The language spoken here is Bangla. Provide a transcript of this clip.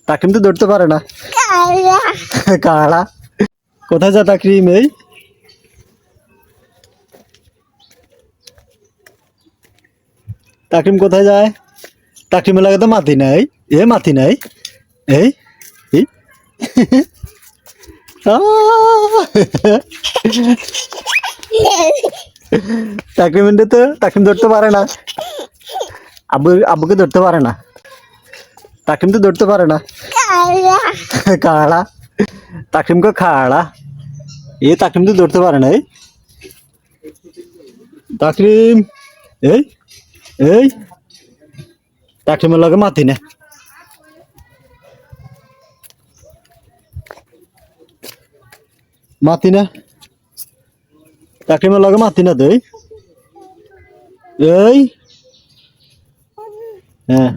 তাকিম তো ধরতে পারে না। কাড়া কোথায় যা তাকরিম? এই তাকিম কোথায় যায়? তাকিমের লাগে তো মাতি নাই। এ মাতি নাই। এই এই তাকিমিনটা তো তাকিম ধরতে পারে না। আব্বুকে ধরতে পারে না। তাকিম তো ধরতে পারে না। কাড়া তাকিমকে খাড়া। এ তাকিম তো ধরতে পারে না। এই তাকরিম এই এই তাকিমের লাগে মাতি না। মাতি না তাকিমের লাগে মাতি না তুই। এই হ্যাঁ